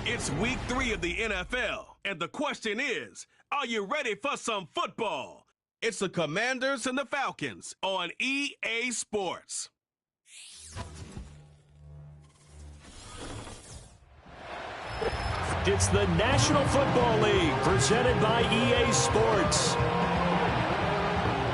It's week 3 of the NFL, and the question is, are you ready for some football? It's the Commanders and the Falcons on EA Sports. It's the National Football League presented by EA Sports.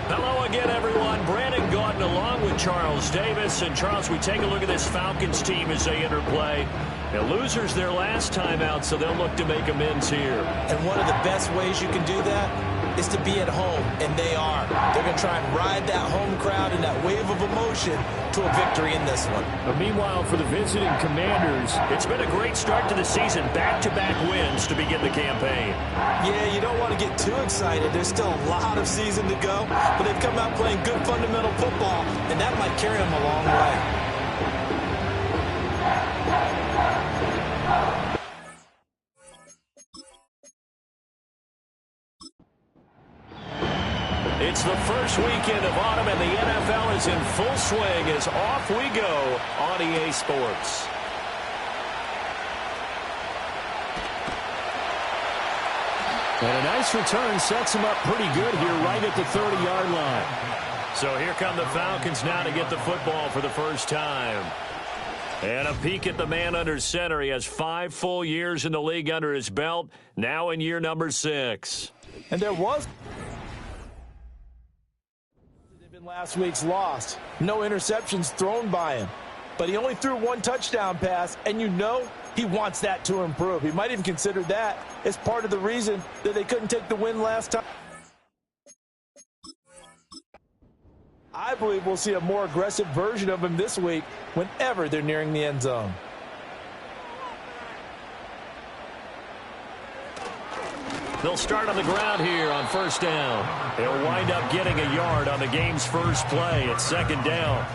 Hello again, everyone. Brandon Gaudin along with Charles Davis. And Charles, we take a look at this Falcons team as they enter play. The losers their last time out, so they'll look to make amends here. And one of the best ways you can do that is to be at home, and they are. They're going to try and ride that home crowd and that wave of emotion to a victory in this one. But meanwhile, for the visiting Commanders, it's been a great start to the season. Back-to-back wins to begin the campaign. Yeah, you don't want to get too excited. There's still a lot of season to go, but they've come out playing good fundamental football, and that might carry them a long way. It's the first weekend of autumn, and the NFL is in full swing as off we go on EA Sports. And a nice return sets them up pretty good here right at the 30-yard line. So here come the Falcons now to get the football for the first time. And a peek at the man under center. He has 5 full years in the league under his belt, now in year number 6. And there was in last week's loss. No interceptions thrown by him. But he only threw 1 touchdown pass, and you know he wants that to improve. He might even consider that as part of the reason that they couldn't take the win last time. I believe we'll see a more aggressive version of him this week whenever they're nearing the end zone. They'll start on the ground here on first down. They'll wind up getting a yard on the game's first play. It's second down.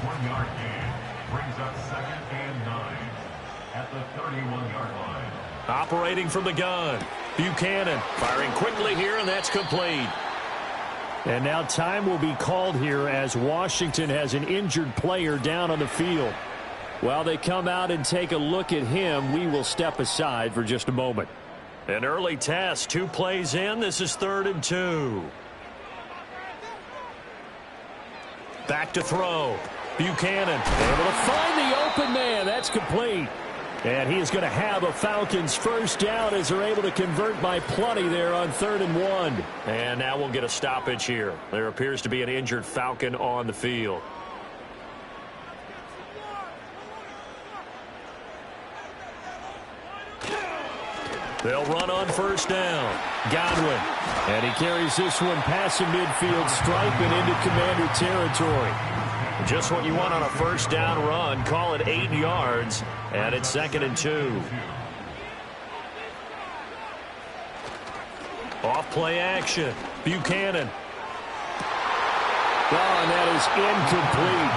1-yard gain brings up 2nd and 9 at the 31-yard line. Operating from the gun, Buchanan firing quickly here, and that's complete. And now time will be called here as Washington has an injured player down on the field. While they come out and take a look at him, we will step aside for just a moment. An early test, 2 plays in. This is 3rd and 2. Back to throw. Buchanan able to find the open man. That's complete. And he is going to have a Falcons first down as they're able to convert by plenty there on 3rd and 1. And now we'll get a stoppage here. There appears to be an injured Falcon on the field. They'll run on first down. Godwin. And he carries this one past the midfield stripe and into Commander territory. Just what you want on a first down run. Call it 8 yards. And it's 2nd and 2. Off play action. Buchanan. Oh, and that is incomplete.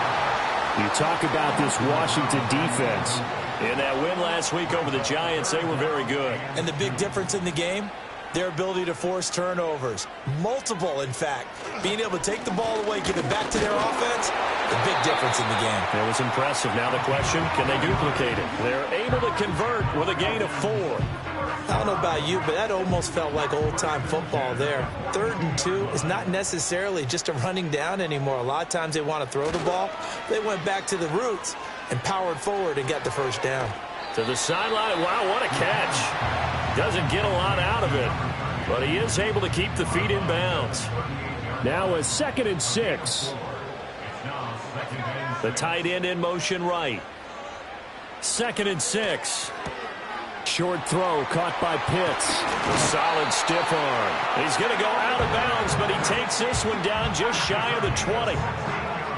You talk about this Washington defense. In that win last week over the Giants, they were very good. And the big difference in the game, their ability to force turnovers. Multiple, in fact. Being able to take the ball away, give it back to their offense, the big difference in the game. It was impressive. Now the question, can they duplicate it? They're able to convert with a gain of 4. I don't know about you, but that almost felt like old-time football there. 3rd and 2 is not necessarily just a running down anymore. A lot of times they want to throw the ball. They went back to the roots and powered forward and got the first down. To the sideline. Wow, what a catch. Doesn't get a lot out of it, but he is able to keep the feet in bounds. Now a 2nd and 6. The tight end in motion right. 2nd and 6. Short throw caught by Pitts. A solid stiff arm. He's going to go out of bounds, but he takes this one down just shy of the 20.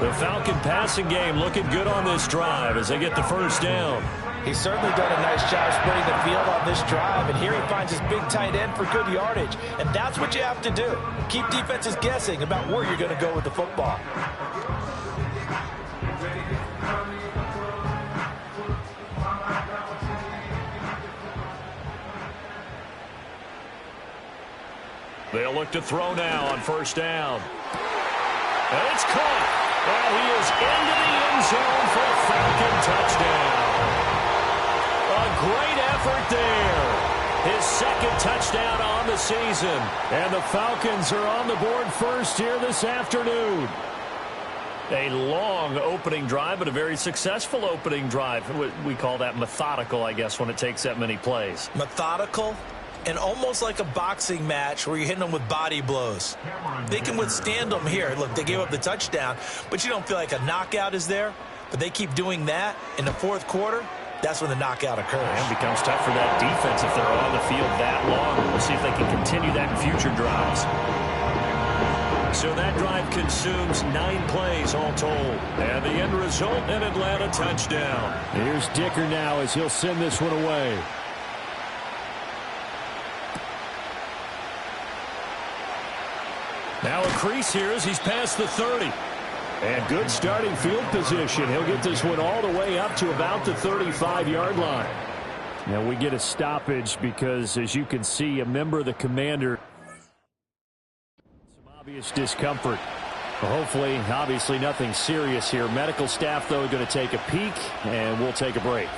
The Falcon passing game looking good on this drive as they get the first down. He's certainly done a nice job spreading the field on this drive, and here he finds his big tight end for good yardage. And that's what you have to do. Keep defenses guessing about where you're going to go with the football. They'll look to throw now on first down. And it's caught. And he is into the end zone for a Falcon touchdown. A great effort there. His 2nd touchdown on the season. And the Falcons are on the board first here this afternoon. A long opening drive, but a very successful opening drive. We call that methodical, I guess, when it takes that many plays. Methodical and almost like a boxing match where you're hitting them with body blows. They can withstand them here. Look, they gave up the touchdown, but you don't feel like a knockout is there. But they keep doing that in the 4th quarter. That's when the knockout occurs. And it becomes tough for that defense if they're on the field that long. We'll see if they can continue that in future drives. So that drive consumes 9 plays all told. And the end result, an Atlanta touchdown. Here's Dicker now as he'll send this one away. Now a crease here as he's past the 30. And good starting field position. He'll get this one all the way up to about the 35-yard line. Now we get a stoppage because, as you can see, a member of the commander, some obvious discomfort. Well, hopefully, obviously nothing serious here. Medical staff, though, going to take a peek, and we'll take a break.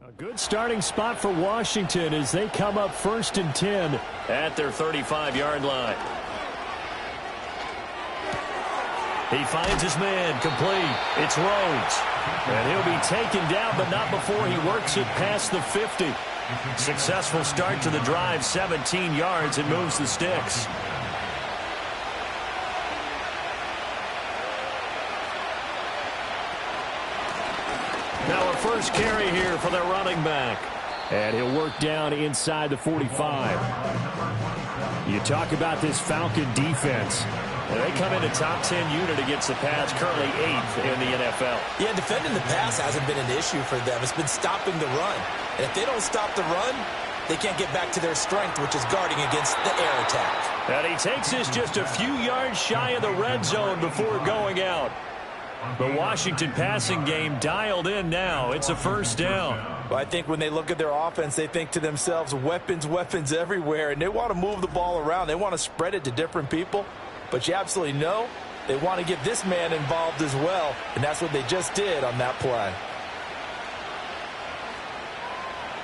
A good starting spot for Washington as they come up 1st and 10 at their 35-yard line. He finds his man complete. It's Rhodes. And he'll be taken down, but not before he works it past the 50. Successful start to the drive, 17 yards, and moves the sticks. Now a first carry here for their running back. And he'll work down inside the 45. You talk about this Falcon defense. They come in a top 10 unit against the pass, currently 8th in the NFL. Yeah, defending the pass hasn't been an issue for them. It's been stopping the run. And if they don't stop the run, they can't get back to their strength, which is guarding against the air attack. And he takes us just a few yards shy of the red zone before going out. The Washington passing game dialed in now. It's a first down. Well, I think when they look at their offense, they think to themselves, weapons, weapons everywhere, and they want to move the ball around. They want to spread it to different people, but you absolutely know they want to get this man involved as well, and that's what they just did on that play.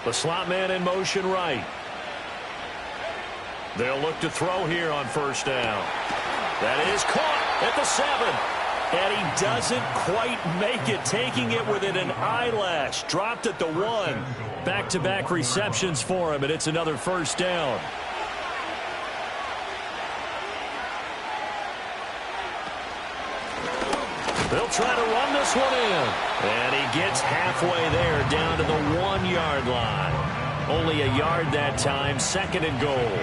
The slot man in motion right. They'll look to throw here on first down. That is caught at the 7. And he doesn't quite make it, taking it within an eyelash. Dropped at the 1. Back-to-back receptions for him, and it's another first down. They'll try to run this one in. And he gets halfway there, down to the 1-yard line. Only a yard that time, 2nd and goal.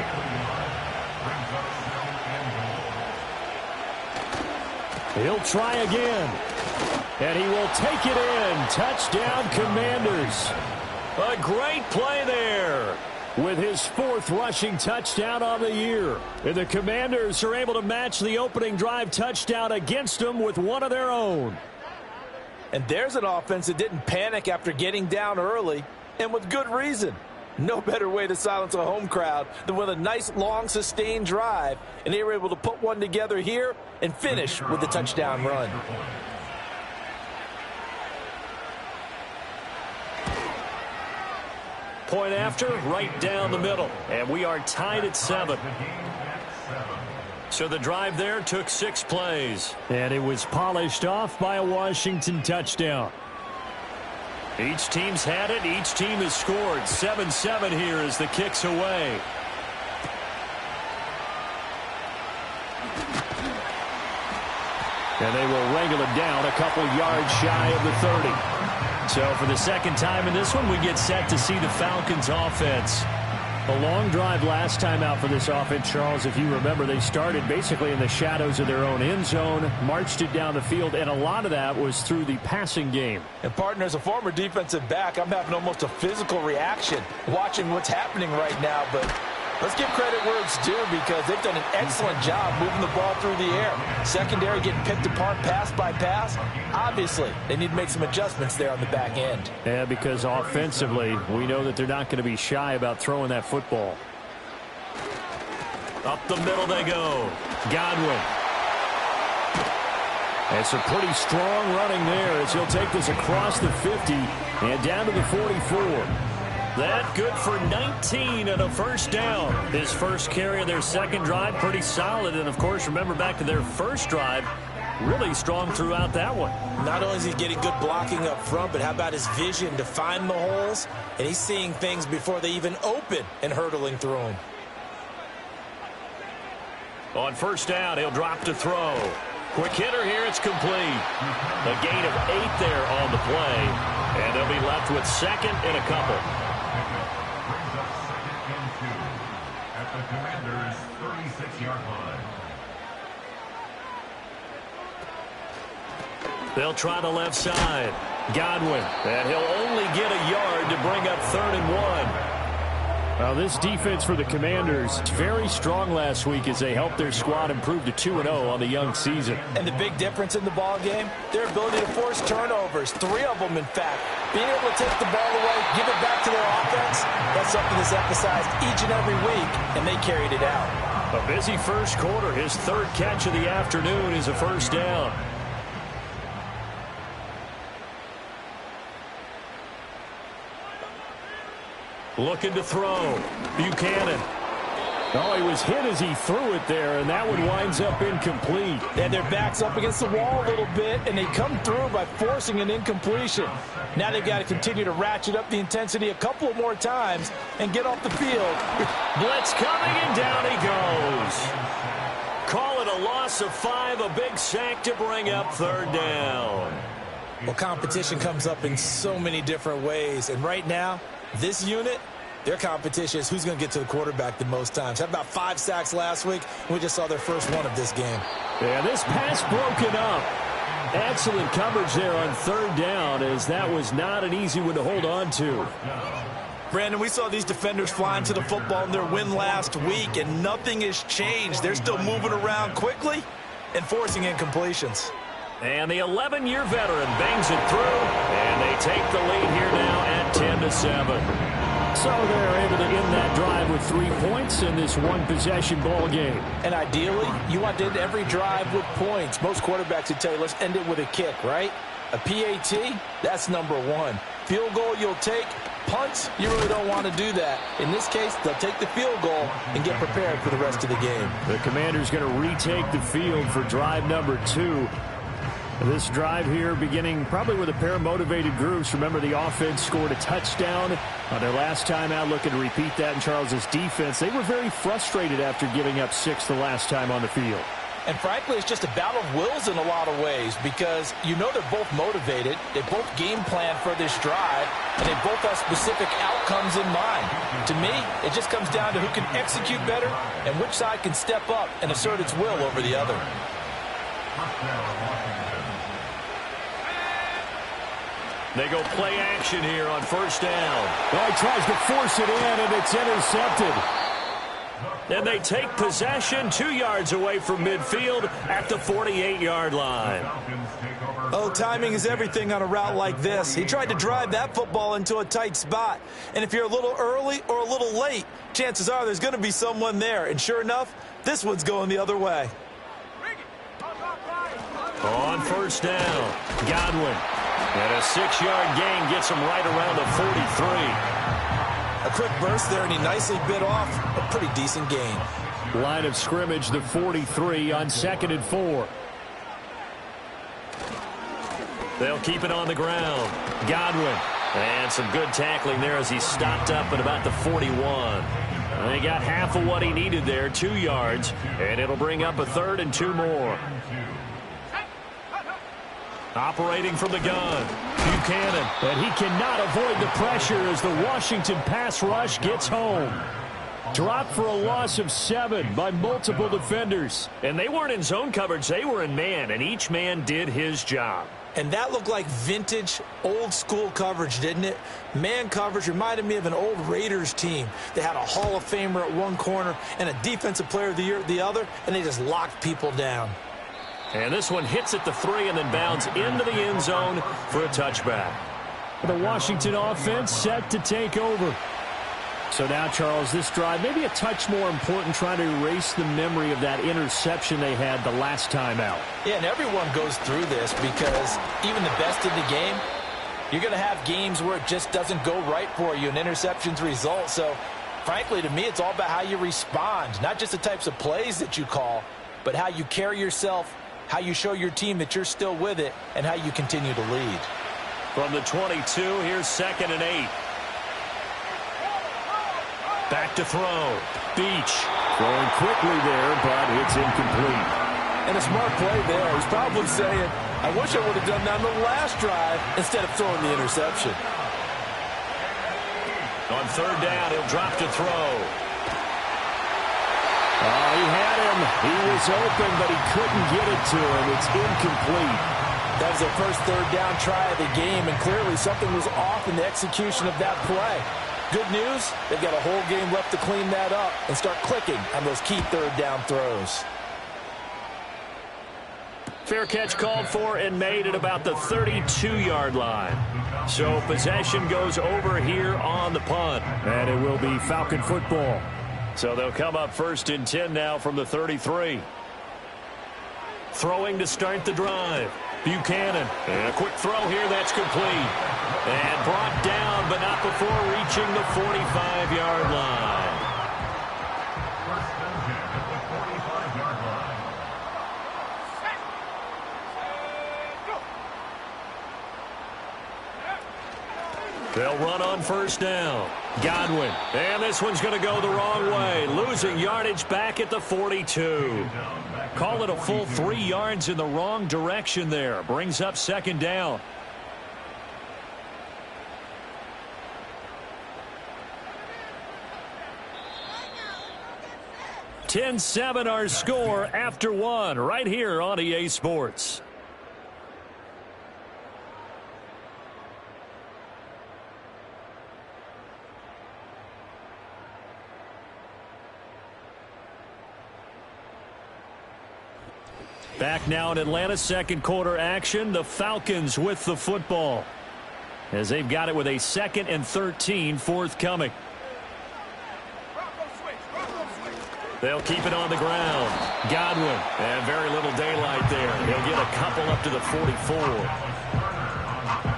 He'll try again. And he will take it in. Touchdown, Commanders. A great play there with his 4th rushing touchdown on the year. And the Commanders are able to match the opening drive touchdown against them with one of their own. And there's an offense that didn't panic after getting down early, and with good reason. No better way to silence a home crowd than with a nice, long, sustained drive. And they were able to put one together here and finish with the touchdown run. Point after, right down the middle. And we are tied at 7. So the drive there took 6 plays. And it was polished off by a Washington touchdown. Each team's had it. Each team has scored. 7-7 here as the kick's away. And they will wrangle it down a couple yards shy of the 30. So for the second time in this one, we get set to see the Falcons offense. A long drive last time out for this offense, Charles. If you remember, they started basically in the shadows of their own end zone, marched it down the field, and a lot of that was through the passing game. And, partner, as a former defensive back, I'm having almost a physical reaction watching what's happening right now. But let's give credit where it's due because they've done an excellent job moving the ball through the air. Secondary getting picked apart pass by pass. Obviously, they need to make some adjustments there on the back end. Yeah, because offensively, we know that they're not going to be shy about throwing that football. Up the middle they go. Godwin. It's a pretty strong running there as he'll take this across the 50 and down to the 44. That good for 19 and a first down. His first carry of their second drive, pretty solid. And, of course, remember back to their first drive, really strong throughout that one. Not only is he getting good blocking up front, but how about his vision to find the holes? And he's seeing things before they even open and hurdling through them. On first down, he'll drop to throw. Quick hitter here, it's complete. A gain of 8 there on the play. And they'll be left with 2nd and a couple. Brings up 2nd and 2 at the Commanders' 36-yard line. They'll try the left side. Godwin. And he'll only get a yard to bring up 3rd and 1. Well, this defense for the Commanders is very strong last week as they helped their squad improve to 2-0 on the young season. And the big difference in the ball game, their ability to force turnovers, 3 of them in fact. Being able to take the ball away, give it back to their offense, that's something that's emphasized each and every week, and they carried it out. A busy first quarter. His 3rd catch of the afternoon is a first down. Looking to throw. Buchanan. Oh, he was hit as he threw it there, and that one winds up incomplete. And their back's up against the wall a little bit, and they come through by forcing an incompletion. Now they've got to continue to ratchet up the intensity a couple more times and get off the field. Blitz coming, and down he goes. Call it a loss of 5, a big sack to bring up third down. Well, competition comes up in so many different ways, and right now, this unit, their competition is who's going to get to the quarterback the most times. Had about 5 sacks last week, and we just saw their first one of this game. Yeah, this pass broken up. Excellent coverage there on third down, as that was not an easy one to hold on to. Brandon, we saw these defenders flying to the football in their win last week, and nothing has changed. They're still moving around quickly and forcing incompletions. And the 11-year veteran bangs it through, and they take the lead here now at 10-7. So they're able to end that drive with 3 points in this one-possession ball game. And ideally, you want to end every drive with points. Most quarterbacks would tell you, let's end it with a kick, right? A PAT, that's number 1. Field goal you'll take. Punts, you really don't want to do that. In this case, they'll take the field goal and get prepared for the rest of the game. The Commanders going to retake the field for drive number 2. This drive here beginning probably with a pair of motivated groups. Remember, the offense scored a touchdown on their last time out, looking to repeat that in Charles's defense. They were very frustrated after giving up 6 the last time on the field. And frankly, it's just a battle of wills in a lot of ways, because you know they're both motivated, they both game plan for this drive, and they both have specific outcomes in mind. To me, it just comes down to who can execute better and which side can step up and assert its will over the other. They go play action here on first down. Oh, he tries to force it in, and it's intercepted. And they take possession 2 yards away from midfield at the 48-yard line. Oh, timing is everything on a route like this. He tried to drive that football into a tight spot. And if you're a little early or a little late, chances are there's going to be someone there. And sure enough, this one's going the other way. On first down, Godwin. And a 6-yard gain gets him right around the 43. A quick burst there, and he nicely bit off a pretty decent gain. Line of scrimmage, the 43 on 2nd and 4. They'll keep it on the ground. Godwin. And some good tackling there as he stopped up at about the 41. They got half of what he needed there, 2 yards, and it'll bring up a 3rd and 2 more. Operating from the gun, Buchanan. And he cannot avoid the pressure as the Washington pass rush gets home. Dropped for a loss of 7 by multiple defenders. And they weren't in zone coverage, they were in man, and each man did his job. And that looked like vintage, old-school coverage, didn't it? Man coverage reminded me of an old Raiders team. They had a Hall of Famer at one corner and a Defensive Player of the Year at the other, and they just locked people down. And this one hits at the 3 and then bounds into the end zone for a touchback. The Washington offense set to take over. So now, Charles, this drive maybe a touch more important, trying to erase the memory of that interception they had the last time out. Yeah, and everyone goes through this because even the best in the game, you're going to have games where it just doesn't go right for you and interceptions result. So, frankly, to me, it's all about how you respond, not just the types of plays that you call, but how you carry yourself, how you show your team that you're still with it, and how you continue to lead. From the 22, here's 2nd and 8. Back to throw. Beach. Throwing quickly there, but it's incomplete. And a smart play there. He's probably saying, I wish I would have done that on the last drive instead of throwing the interception. On 3rd down, he'll drop to throw. Oh, he had him. He was open, but he couldn't get it to him. It's incomplete. That was their first 3rd down try of the game, and clearly something was off in the execution of that play. Good news, they've got a whole game left to clean that up and start clicking on those key 3rd down throws. Fair catch called for and made at about the 32-yard line. So possession goes over here on the punt. And it will be Falcon football. So they'll come up 1st and 10 now from the 33. Throwing to start the drive. Buchanan. And a quick throw here that's complete. And brought down, but not before reaching the 45-yard line. They'll run on first down. Godwin. And this one's going to go the wrong way. Losing yardage back at the 42. Call it a full 3 yards in the wrong direction there. Brings up second down. 10-7 our score after 1 right here on EA Sports. Back now in Atlanta's second quarter action. The Falcons with the football as they've got it with a 2nd and 13 forthcoming. They'll keep it on the ground. Godwin. And very little daylight there. He'll get a couple up to the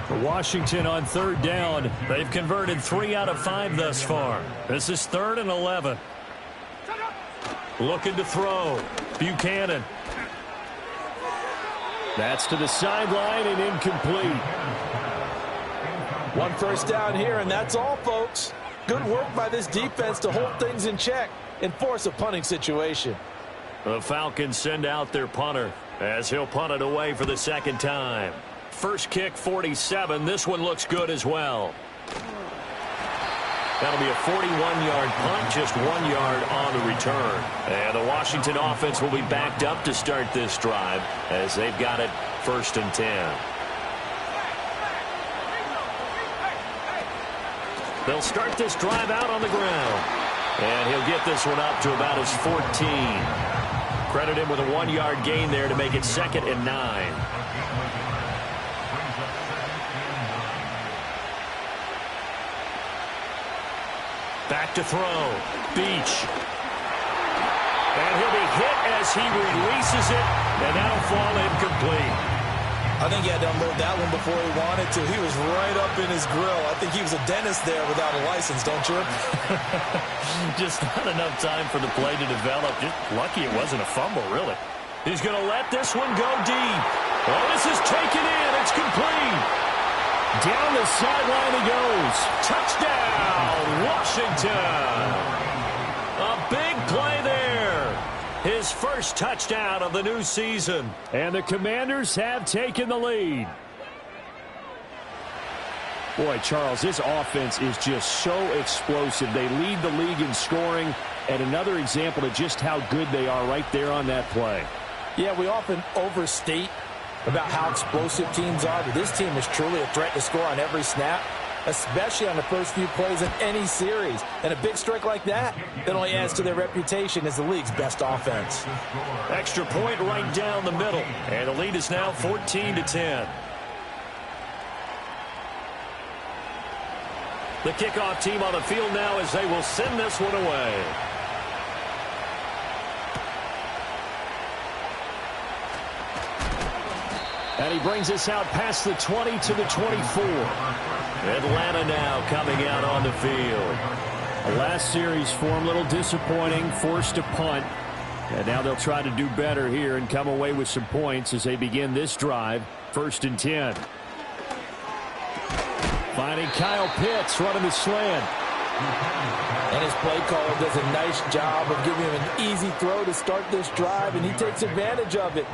44. Washington on third down. They've converted 3 out of 5 thus far. This is 3rd and 11. Looking to throw. Buchanan. That's to the sideline and incomplete. 1 first down here, and that's all, folks. Good work by this defense to hold things in check and force a punting situation. The Falcons send out their punter as he'll punt it away for the 2nd time. First kick, 47. This one looks good as well. That'll be a 41-yard punt, just 1 yard on the return. And the Washington offense will be backed up to start this drive as they've got it 1st and 10. They'll start this drive out on the ground. And he'll get this one up to about his 14. Credit him with a 1-yard gain there to make it 2nd and 9. Back to throw. Beach. And he'll be hit as he releases it, and that'll fall incomplete. I think he had to unload that one before he wanted to. He was right up in his grill. I think he was a dentist there without a license, don't you? Just not enough time for the play to develop. Just lucky it wasn't a fumble, really. He's going to let this one go deep. Oh, this is taken in. It's complete. Down the sideline he goes. Touchdown, Washington. A big play there. His first touchdown of the new season. And the Commanders have taken the lead. Boy, Charles, this offense is just so explosive. They lead the league in scoring, and another example of just how good they are right there on that play. Yeah, we often overstate about how explosive teams are, but this team is truly a threat to score on every snap, especially on the first few plays of any series. And a big strike like that, it only adds to their reputation as the league's best offense. Extra point right down the middle, and the lead is now 14-10. The kickoff team on the field now as they will send this one away. And he brings us out past the 20 to the 24. Atlanta now coming out on the field. The last series for him, a little disappointing, forced to punt. And now they'll try to do better here and come away with some points as they begin this drive. 1st and 10. Finding Kyle Pitts running the slant. And his play caller does a nice job of giving him an easy throw to start this drive, and he takes advantage of it.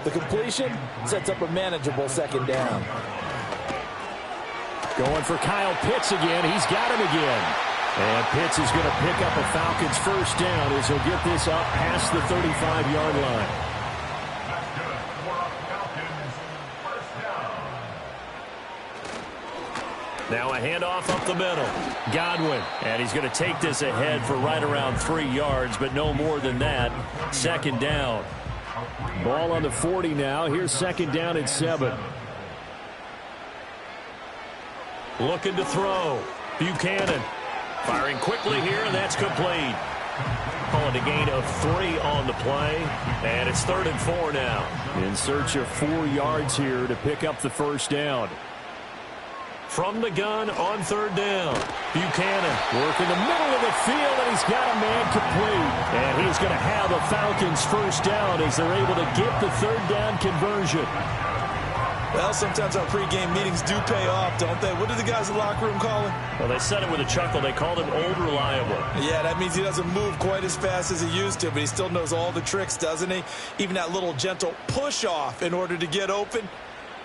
The completion sets up a manageable 2nd down. Going for Kyle Pitts again. He's got him again. And Pitts is going to pick up a Falcons 1st down as he'll get this up past the 35-yard line. Now a handoff up the middle. Godwin. And he's going to take this ahead for right around 3 yards, but no more than that. 2nd down. Ball on the 40 now. Here's 2nd down and 7. Looking to throw. Buchanan. Firing quickly here, and that's complete. Calling a gain of 3 on the play, and it's 3rd and 4 now. In search of 4 yards here to pick up the 1st down. From the gun on 3rd down. Buchanan working the middle of the field, and he's got a man complete. And he's going to have the Falcons 1st down as they're able to get the 3rd down conversion. Well, sometimes our pregame meetings do pay off, don't they? What do the guys in the locker room call him? Well, they said it with a chuckle. They called him Old Reliable. Yeah, that means he doesn't move quite as fast as he used to, but he still knows all the tricks, doesn't he? Even that little gentle push-off in order to get open,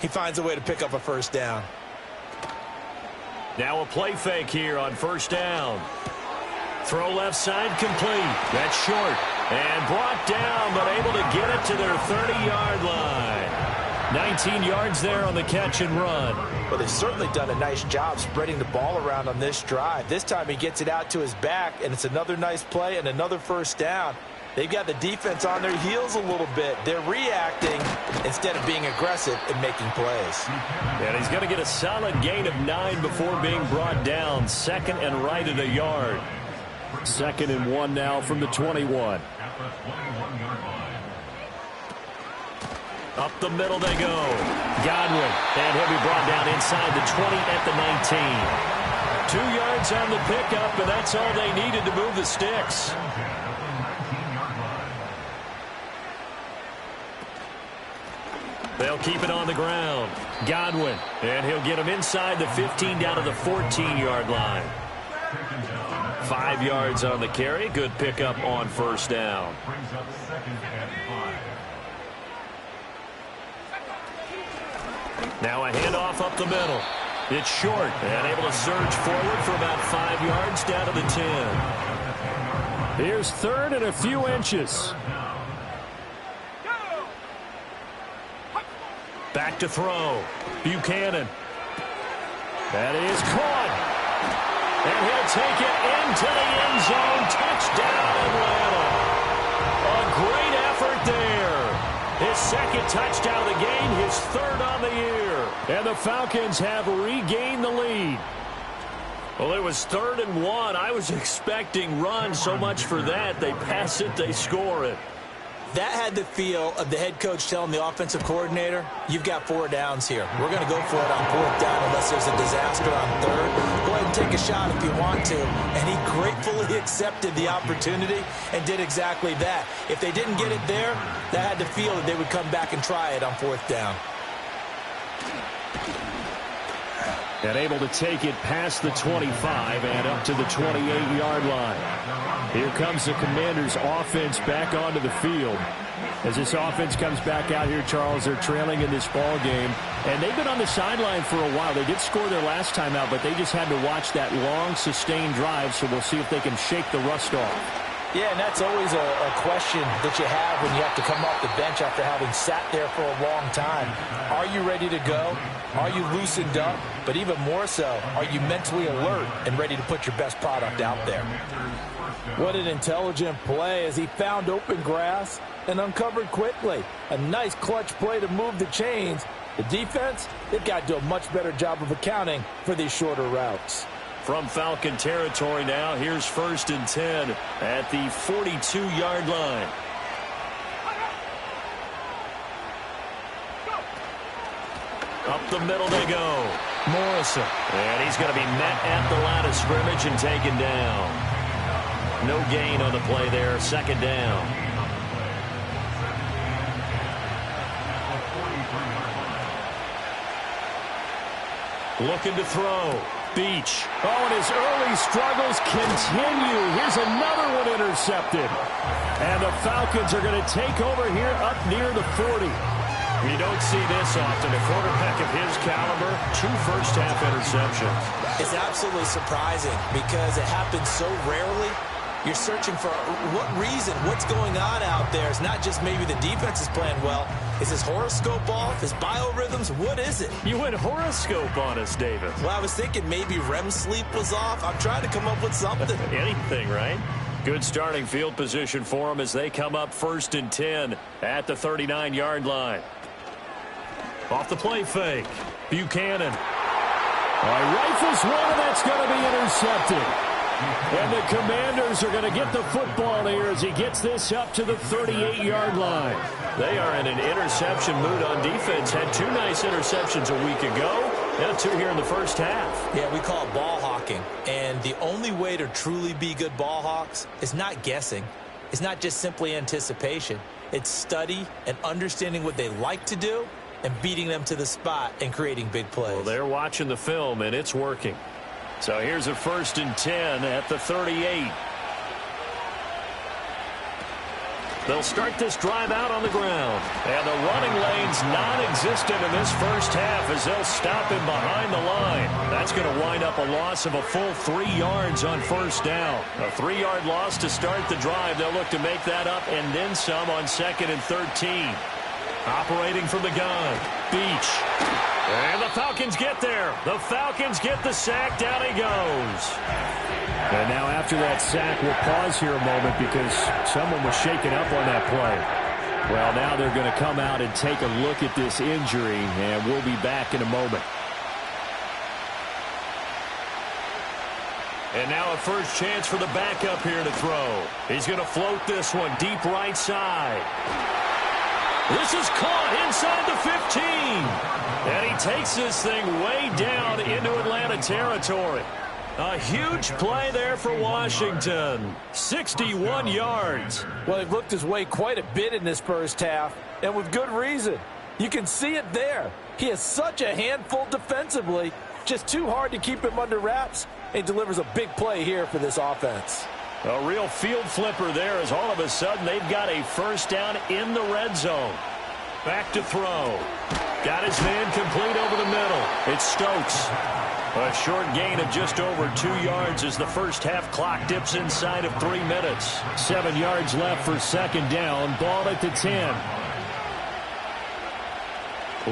he finds a way to pick up a first down. Now a play fake here on first down. Throw left side complete. That's short. And brought down, but able to get it to their 30-yard line. 19 yards there on the catch and run. Well, they've certainly done a nice job spreading the ball around on this drive. This time he gets it out to his back, and it's another nice play and another first down. They've got the defense on their heels a little bit. They're reacting instead of being aggressive and making plays. And he's going to get a solid gain of 9 before being brought down. Second and right at a yard. 2nd and 1 now from the 21. Up the middle they go. Godwin. And he'll be brought down inside the 20 at the 19. 2 yards on the pickup, and that's all they needed to move the sticks. They'll keep it on the ground. Godwin. And he'll get him inside the 15 down to the 14-yard line. 5 yards on the carry. Good pickup on first down. Now a handoff up the middle. It's short and able to surge forward for about 5 yards down to the 10. Here's 3rd and a few inches. Back to throw. Buchanan. That is caught. And he'll take it into the end zone. Touchdown, Atlanta. A great effort there. His 2nd touchdown of the game, his 3rd on the year. And the Falcons have regained the lead. Well, it was 3rd and 1. I was expecting run. So much for that. They pass it, they score it. That had the feel of the head coach telling the offensive coordinator, you've got 4 downs here. We're going to go for it on 4th down unless there's a disaster on 3rd. Go ahead and take a shot if you want to. And he gratefully accepted the opportunity and did exactly that. If they didn't get it there, that had the feel that they would come back and try it on 4th down. And able to take it past the 25 and up to the 28-yard line. Here comes the Commanders' offense back onto the field. As this offense comes back out here, Charles, they're trailing in this ball game. And they've been on the sideline for a while. They did score their last time out, but they just had to watch that long, sustained drive, so we'll see if they can shake the rust off. Yeah, and that's always a question that you have when you have to come off the bench after having sat there for a long time. Are you ready to go? Are you loosened up? But even more so, are you mentally alert and ready to put your best product out there? What an intelligent play as he found open grass and uncovered quickly. A nice clutch play to move the chains. The defense, they've got to do a much better job of accounting for these shorter routes. From Falcon territory now, here's 1st and 10 at the 42-yard line. Up the middle they go. Morrison. And he's going to be met at the line of scrimmage and taken down. No gain on the play there. 2nd down. Looking to throw. Beach. Oh, and his early struggles continue. Here's another one intercepted. And the Falcons are going to take over here up near the 40. You don't see this often. A quarterback of his caliber, 2 first-half interceptions. It's absolutely surprising because it happens so rarely. You're searching for what reason, what's going on out there. It's not just maybe the defense is playing well. Is his horoscope off? His biorhythms? What is it? You went horoscope on us, David. Well, I was thinking maybe REM sleep was off. I'm trying to come up with something. Anything, right? Good starting field position for them as they come up 1st and 10 at the 39-yard line. Off the play fake. Buchanan. Rifles one, and that's going to be intercepted. And the Commanders are going to get the football here as he gets this up to the 38-yard line. They are in an interception mood on defense. Had 2 nice interceptions a week ago. And 2 here in the first half. Yeah, we call it ball hawking. And the only way to truly be good ball hawks is not guessing. It's not just simply anticipation. It's study and understanding what they like to do and beating them to the spot and creating big plays. Well, they're watching the film, and it's working. So here's a 1st and 10 at the 38. They'll start this drive out on the ground. And the running lane's non-existent in this first half as they'll stop him behind the line. That's going to wind up a loss of a full 3 yards on 1st down. A 3-yard loss to start the drive. They'll look to make that up and then some on 2nd and 13. Operating from the gun, Beach. And the Falcons get there. The Falcons get the sack. Down he goes. And now after that sack, we'll pause here a moment because someone was shaken up on that play. Well, now they're going to come out and take a look at this injury, and we'll be back in a moment. And now a first chance for the backup here to throw. He's going to float this one deep right side. This is caught inside the 15. And he takes this thing way down into Atlanta territory. A huge play there for Washington. 61 yards. Well, he looked his way quite a bit in this first half, and with good reason. You can see it there. He is such a handful defensively. Just too hard to keep him under wraps. He delivers a big play here for this offense. A real field flipper there as all of a sudden they've got a first down in the red zone. Back to throw. Got his man complete over the middle. It's Stokes. A short gain of just over 2 yards as the first half clock dips inside of 3 minutes. 7 yards left for 2nd down. Ball at the 10.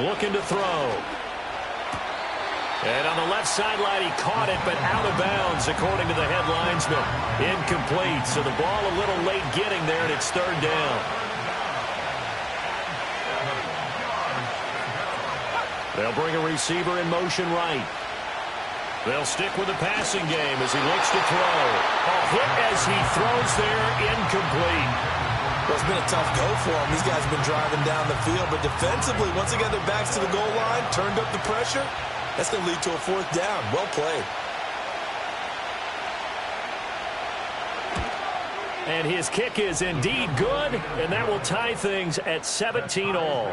Looking to throw. And on the left sideline, he caught it, but out of bounds, according to the head linesman. Incomplete, so the ball a little late getting there, and it's 3rd down. They'll bring a receiver in motion right. They'll stick with the passing game as he looks to throw. A hit as he throws there, incomplete. Well, it's been a tough go for him. These guys have been driving down the field, but defensively, once they got their backs to the goal line, turned up the pressure, that's going to lead to a 4th down. Well played. And his kick is indeed good, and that will tie things at 17 all.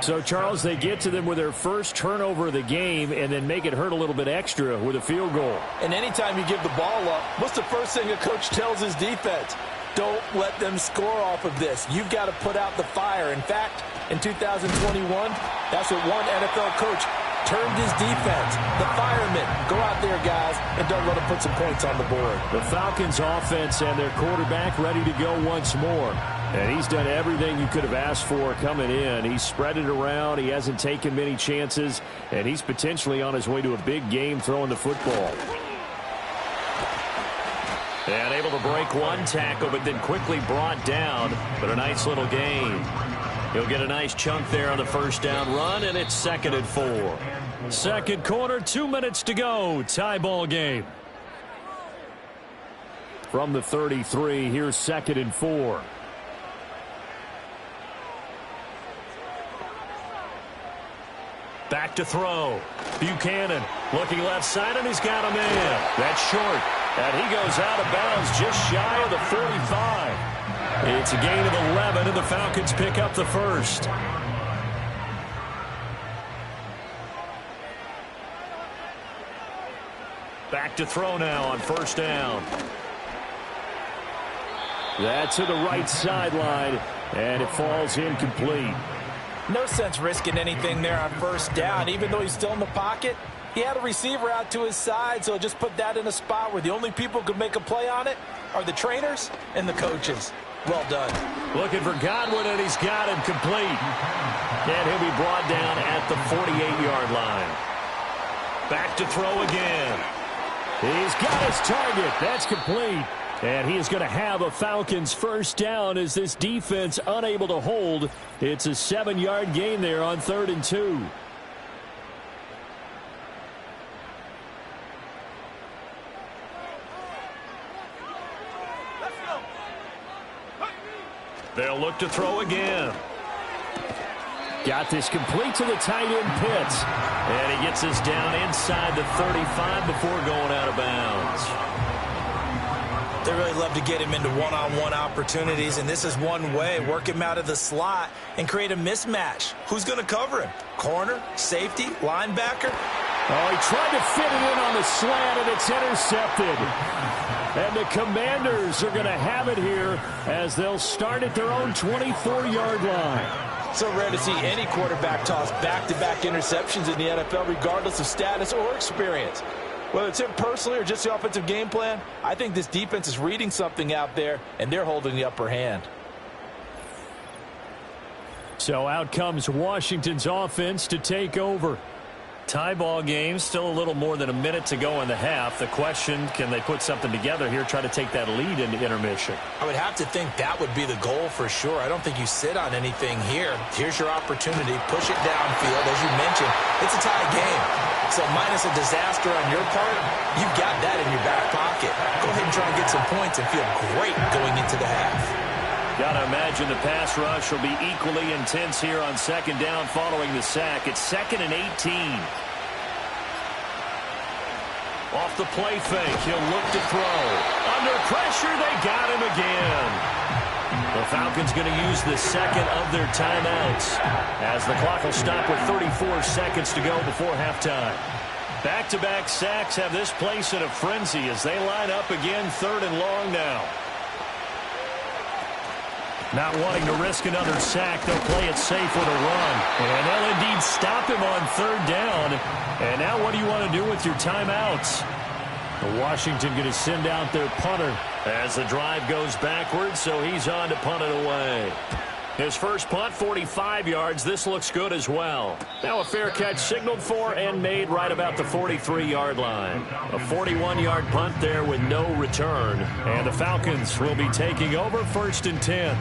So, Charles, they get to them with their first turnover of the game and then make it hurt a little bit extra with a field goal. And anytime you give the ball up, what's the first thing a coach tells his defense? Don't let them score off of this. You've got to put out the fire. In fact, in 2021, that's what one NFL coach turned his defense. The firemen. Go out there, guys, and don't let them put some points on the board. The Falcons offense and their quarterback ready to go once more. And he's done everything you could have asked for coming in. He's spread it around. He hasn't taken many chances. And he's potentially on his way to a big game throwing the football. And able to break one tackle, but then quickly brought down. But a nice little gain. He'll get a nice chunk there on the first down run, and it's 2nd and 4. Second quarter, 2 minutes to go. Tie ball game. From the 33, here's 2nd and 4. Back to throw. Buchanan looking left side, and he's got a man. That's short. And he goes out of bounds just shy of the 45. It's a gain of 11, and the Falcons pick up the first. Back to throw now on first down. That's to the right sideline, and it falls incomplete. No sense risking anything there on first down. Even though he's still in the pocket, he had a receiver out to his side, so just put that in a spot where the only people who could make a play on it are the trainers and the coaches. Well done. Looking for Godwin, and he's got him complete. And he'll be brought down at the 48-yard line. Back to throw again. He's got his target. That's complete. And he is going to have a Falcons first down as this defense unable to hold. It's a 7-yard gain there on 3rd and 2. They'll look to throw again. Got this complete to the tight end Pitts. And he gets this down inside the 35 before going out of bounds. They really love to get him into one-on-one opportunities, and this is one way. Work him out of the slot and create a mismatch. Who's going to cover him? Corner, safety, linebacker? Oh, he tried to fit it in on the slant, and it's intercepted. And the Commanders are going to have it here as they'll start at their own 24-yard line. So rare to see any quarterback toss back-to-back interceptions in the NFL, regardless of status or experience. Whether it's him personally or just the offensive game plan, I think this defense is reading something out there, and they're holding the upper hand. So out comes Washington's offense to take over. Tie ball game, still a little more than a minute to go in the half. The question, can they put something together here, try to take that lead into intermission? I would have to think that would be the goal for sure. I don't think you sit on anything here. Here's your opportunity. Push it downfield. As you mentioned, it's a tie game. So minus a disaster on your part, you've got that in your back pocket. Go ahead and try and get some points and feel great going into the half. Got to imagine the pass rush will be equally intense here on second down following the sack. It's 2nd and 18. Off the play fake, he'll look to throw. Under pressure, they got him again. The Falcons going to use the second of their timeouts as the clock will stop with 34 seconds to go before halftime. Back-to-back sacks have this place in a frenzy as they line up again, 3rd and long now. Not wanting to risk another sack, they'll play it safe with a run. And they'll indeed stop him on 3rd down. And now what do you want to do with your timeouts? Washington going to send out their punter as the drive goes backwards, so he's on to punt it away. His first punt, 45 yards. This looks good as well. Now a fair catch signaled for and made right about the 43-yard line. A 41-yard punt there with no return. And the Falcons will be taking over 1st and 10.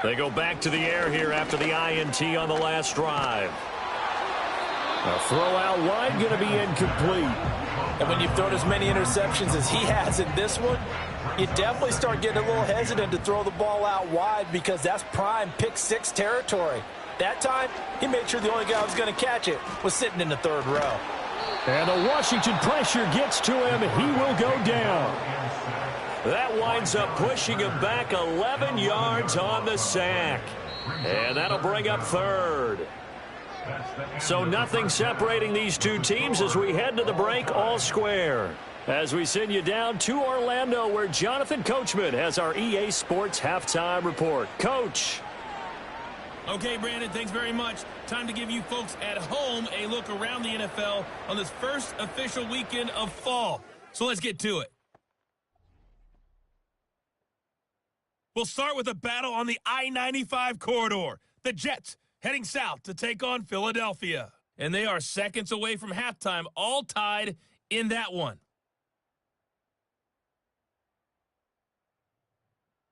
They go back to the air here after the INT on the last drive. A throw out wide going to be incomplete. And when you've thrown as many interceptions as he has in this one, you definitely start getting a little hesitant to throw the ball out wide because that's prime pick 6 territory. That time, he made sure the only guy who was going to catch it was sitting in the 3rd row. And the Washington pressure gets to him. He will go down. That winds up pushing him back 11 yards on the sack. And that'll bring up 3rd. So nothing separating these two teams as we head to the break, all square. As we send you down to Orlando, where Jonathan Coachman has our EA Sports Halftime Report. Coach. Okay, Brandon, thanks very much. Time to give you folks at home a look around the NFL on this first official weekend of fall. So let's get to it. We'll start with a battle on the I-95 corridor. The Jets heading south to take on Philadelphia. And they are seconds away from halftime, all tied in that one.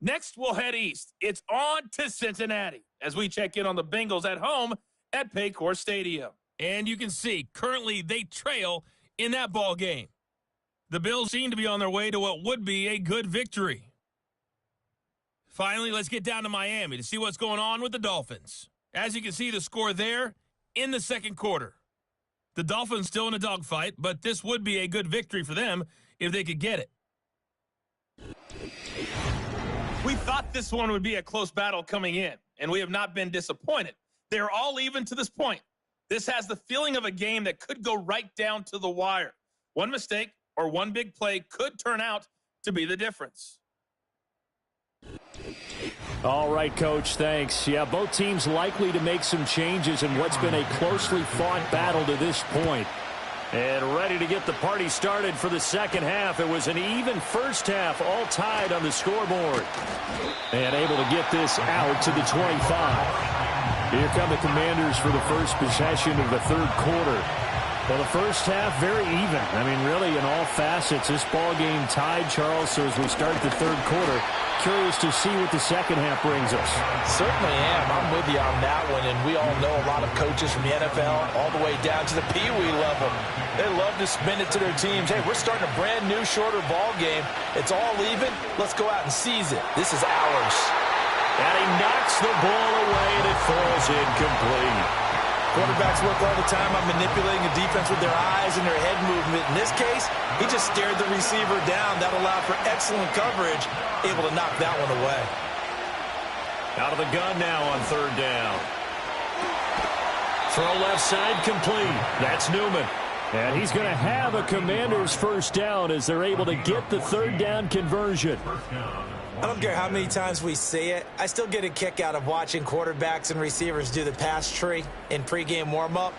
Next, we'll head east. It's on to Cincinnati as we check in on the Bengals at home at Paycor Stadium. And you can see, currently they trail in that ball game. The Bills seem to be on their way to what would be a good victory. Finally, let's get down to Miami to see what's going on with the Dolphins. As you can see, the score there in the second quarter. The Dolphins still in a dogfight, but this would be a good victory for them if they could get it. We thought this one would be a close battle coming in, and we have not been disappointed. They're all even to this point. This has the feeling of a game that could go right down to the wire. One mistake or one big play could turn out to be the difference. All right, Coach, thanks. Yeah, both teams likely to make some changes in what's been a closely fought battle to this point. And ready to get the party started for the second half. It was an even first half, all tied on the scoreboard. And able to get this out to the 25. Here come the Commanders for the first possession of the third quarter. Well, the first half, very even. I mean, really, in all facets, this ball game tied, Charles. So as we start the third quarter, curious to see what the second half brings us. Certainly am. I'm with you on that one. And we all know a lot of coaches from the NFL all the way down to the Pee-wee level. They love to spin it to their teams. Hey, we're starting a brand new, shorter ball game. It's all even. Let's go out and seize it. This is ours. Knocks the ball away, and it falls incomplete. Quarterbacks work all the time on manipulating the defense with their eyes and their head movement. In this case, he just stared the receiver down. That allowed for excellent coverage, able to knock that one away. Out of the gun now on third down. Throw left side complete. That's Newman. And he's going to have a Commanders first down as they're able to get the third down conversion. I don't care how many times we see it. I still get a kick out of watching quarterbacks and receivers do the pass tree in pregame warm-up.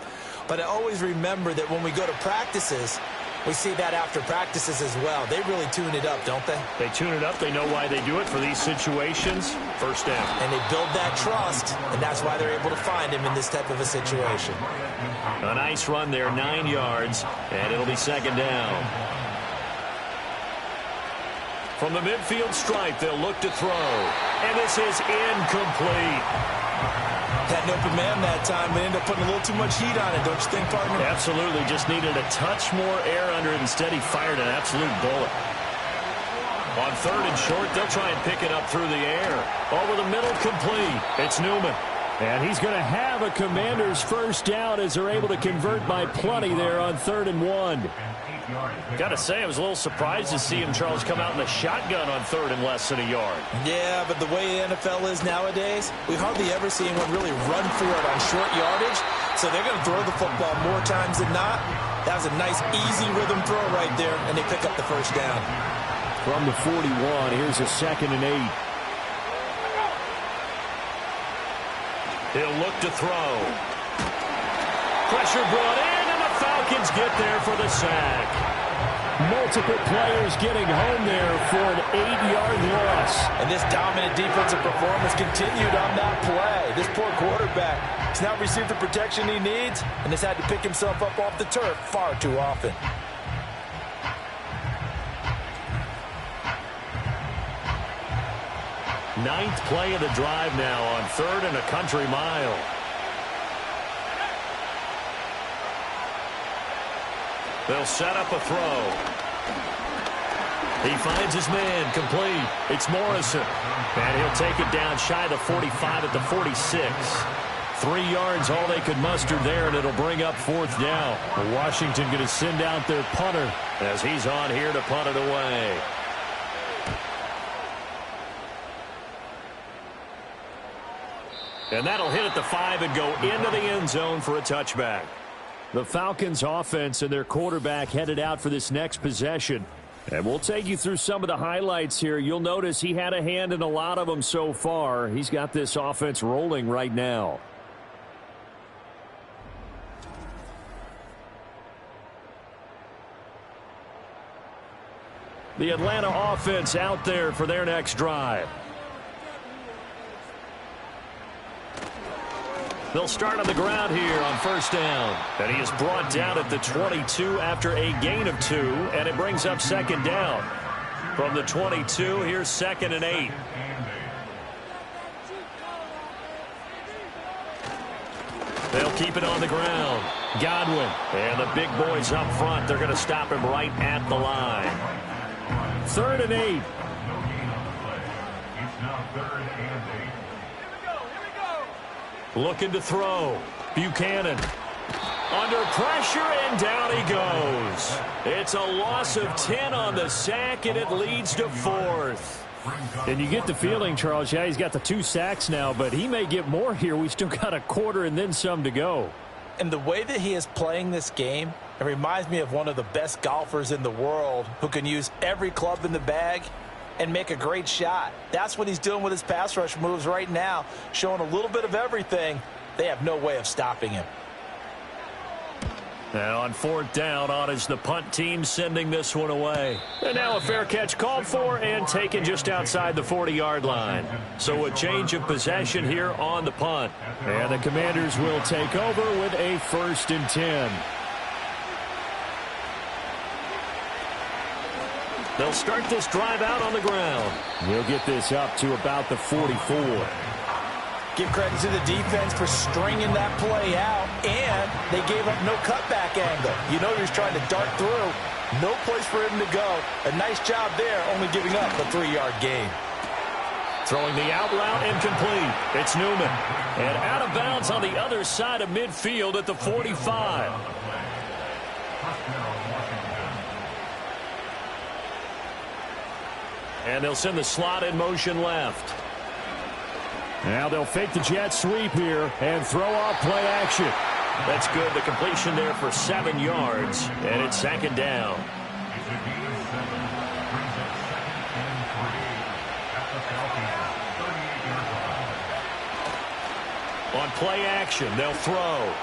But I always remember that when we go to practices, we see that after practices as well. They really tune it up, don't they? They tune it up. They know why they do it for these situations. First down. And they build that trust, and that's why they're able to find him in this type of a situation. A nice run there, 9 yards, and it'll be second down. From the midfield stripe, they'll look to throw. And this is incomplete. Had an open man that time, but ended up putting a little too much heat on it, don't you think, partner? Absolutely. Just needed a touch more air under it. Instead, he fired an absolute bullet. On third and short, they'll try and pick it up through the air. Over the middle, complete. It's Newman. And he's going to have a Commanders first down as they're able to convert by plenty there on 3rd and 1. Got to say, I was a little surprised to see him, Charles, come out in the shotgun on third and less than a yard. Yeah, but the way the NFL is nowadays, we hardly ever see anyone really run for it on short yardage. So they're going to throw the football more times than not. That was a nice, easy rhythm throw right there, and they pick up the first down. From the 41, here's a 2nd and 8. He'll look to throw. Pressure brought in, and the Falcons get there for the sack. Multiple players getting home there for an 8-yard loss. And this dominant defensive performance continued on that play. This poor quarterback has not received the protection he needs and has had to pick himself up off the turf far too often. Ninth play of the drive now on 3rd and a country mile. They'll set up a throw. He finds his man, complete. It's Morrison. And he'll take it down shy of the 45 at the 46. 3 yards, all they could muster there, and it'll bring up 4th down. Washington going to send out their punter as he's on here to punt it away. And that'll hit at the 5 and go into the end zone for a touchback. The Falcons offense and their quarterback headed out for this next possession. And we'll take you through some of the highlights here. You'll notice he had a hand in a lot of them so far. He's got this offense rolling right now. The Atlanta offense out there for their next drive. They'll start on the ground here on first down. And he is brought down at the 22 after a gain of 2, and it brings up second down. From the 22, here's 2nd and 8. They'll keep it on the ground. Godwin. And the big boys up front, they're going to stop him right at the line. 3rd and 8. It's now 3rd and 8. Looking to throw. Buchanan. Under pressure, and down he goes. It's a loss of 10 on the sack, and it leads to 4th. And you get the feeling, Charles, yeah, he's got the 2 sacks now, but he may get more here. We still got a quarter and then some to go. And the way that he is playing this game, it reminds me of one of the best golfers in the world who can use every club in the bag and make a great shot. That's what he's doing with his pass rush moves right now, showing a little bit of everything. They have no way of stopping him. And on 4th down, on is the punt team sending this one away. And now a fair catch called for and taken just outside the 40-yard line. So a change of possession here on the punt. And the Commanders will take over with a 1st and 10. They'll start this drive out on the ground. They'll get this up to about the 44. Give credit to the defense for stringing that play out, and they gave up no cutback angle. You know he was trying to dart through. No place for him to go. A nice job there, only giving up a 3-yard gain. Throwing the out route incomplete. It's Newman. And out of bounds on the other side of midfield at the 45. And they'll send the slot in motion left. Now they'll fake the jet sweep here and throw off play action. That's good. The completion there for 7 yards. And it's second down. On play action, they'll throw.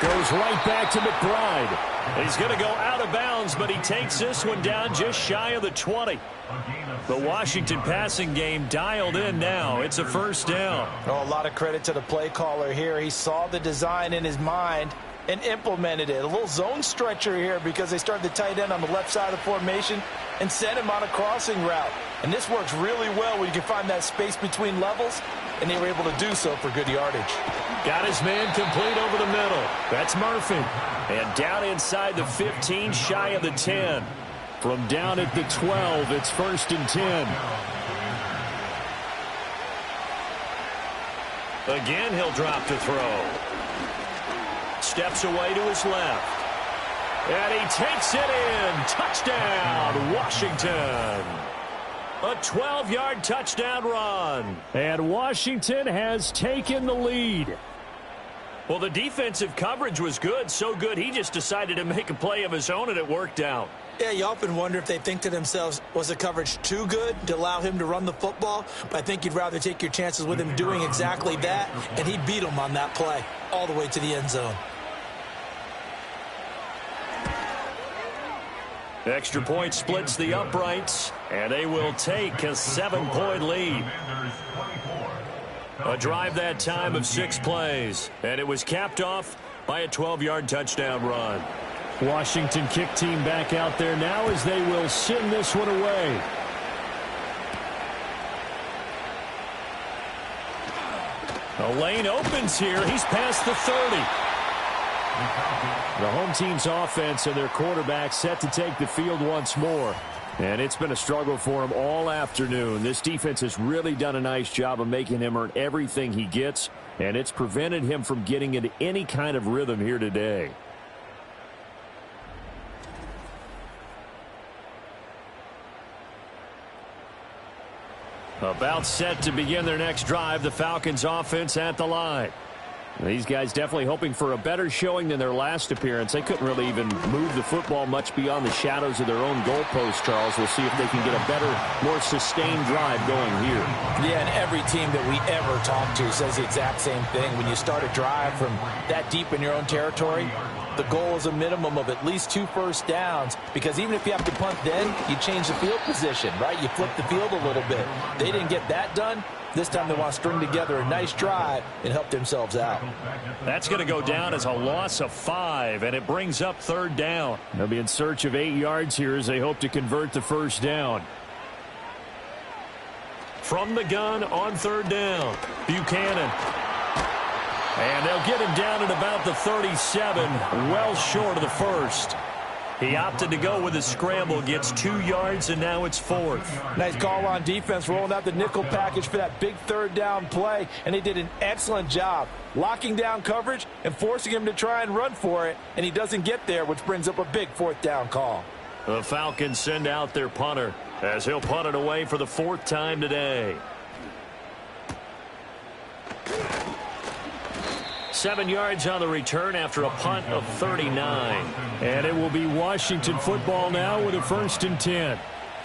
Goes right back to McBride. He's going to go out of bounds, but he takes this one down just shy of the 20. The Washington passing game dialed in now. It's a first down. Oh, a lot of credit to the play caller here. He saw the design in his mind and implemented it. A little zone stretcher here because they started the tight end on the left side of the formation and sent him on a crossing route. And this works really well when you can find that space between levels, and they were able to do so for good yardage. Got his man complete over the middle. That's Murphy. And down inside the 15, shy of the 10. From down at the 12, it's 1st and 10. Again, he'll drop to throw. Steps away to his left. And he takes it in. Touchdown, Washington. A 12-yard touchdown run. And Washington has taken the lead. Well, the defensive coverage was good, so good he just decided to make a play of his own, and it worked out. Yeah, you often wonder if they think to themselves, was the coverage too good to allow him to run the football? But I think you'd rather take your chances with him doing exactly that, and he beat him on that play all the way to the end zone. Extra point splits the uprights, and they will take a 7-point lead. A drive that time of 6 plays, and it was capped off by a 12-yard touchdown run. Washington kick team back out there now as they will send this one away. The lane opens here. He's past the 30. The home team's offense and their quarterback set to take the field once more. And it's been a struggle for him all afternoon. This defense has really done a nice job of making him earn everything he gets, and it's prevented him from getting into any kind of rhythm here today. About set to begin their next drive, the Falcons offense at the line. These guys definitely hoping for a better showing than their last appearance. They couldn't really even move the football much beyond the shadows of their own goalpost, Charles. We'll see if they can get a better, more sustained drive going here. Yeah, and every team that we ever talk to says the exact same thing. When you start a drive from that deep in your own territory, the goal is a minimum of at least 2 first downs, because even if you have to punt then, you change the field position, right? You flip the field a little bit. They didn't get that done. This time they want to string together a nice drive and help themselves out. That's going to go down as a loss of 5, and it brings up 3rd down. They'll be in search of 8 yards here as they hope to convert the first down. From the gun on 3rd down, Buchanan. And they'll get him down at about the 37, well short of the first. He opted to go with a scramble, gets 2 yards, and now it's 4th. Nice call on defense, rolling out the nickel package for that big 3rd down play, and they did an excellent job locking down coverage and forcing him to try and run for it, and he doesn't get there, which brings up a big 4th down call. The Falcons send out their punter as he'll punt it away for the 4th time today. 7 yards on the return after a punt of 39. And it will be Washington football now with a 1st and 10.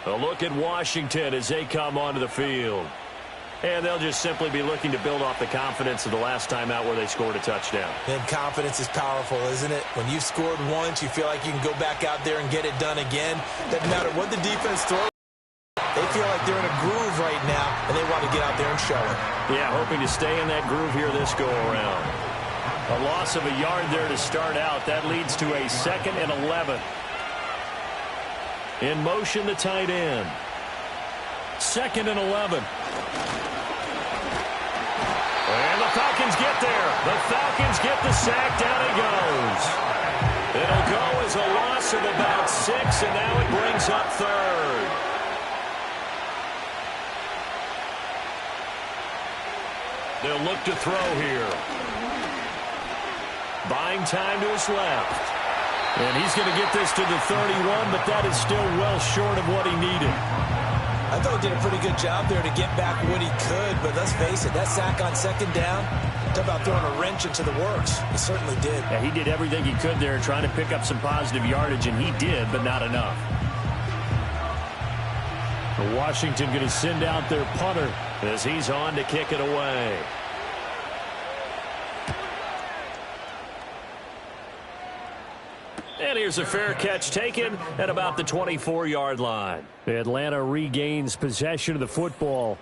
A look at Washington as they come onto the field. And they'll just simply be looking to build off the confidence of the last time out where they scored a touchdown. And confidence is powerful, isn't it? When you've scored once, you feel like you can go back out there and get it done again. Doesn't matter what the defense throws. They feel like they're in a groove right now, and they want to get out there and show it. Yeah, hoping to stay in that groove here this go-around. A loss of a yard there to start out. That leads to a 2nd and 11. In motion, the tight end. 2nd and 11. And the Falcons get there. The Falcons get the sack. Down it goes. It'll go as a loss of about 6, and now it brings up 3rd. They'll look to throw here. Buying time to his left. And he's going to get this to the 31, but that is still well short of what he needed. I thought he did a pretty good job there to get back what he could, but let's face it, that sack on second down, talk about throwing a wrench into the works. He certainly did. Yeah, he did everything he could there trying to pick up some positive yardage, and he did, but not enough. Washington going to send out their punter as he's on to kick it away. And here's a fair catch taken at about the 24-yard line. Atlanta regains possession of the football,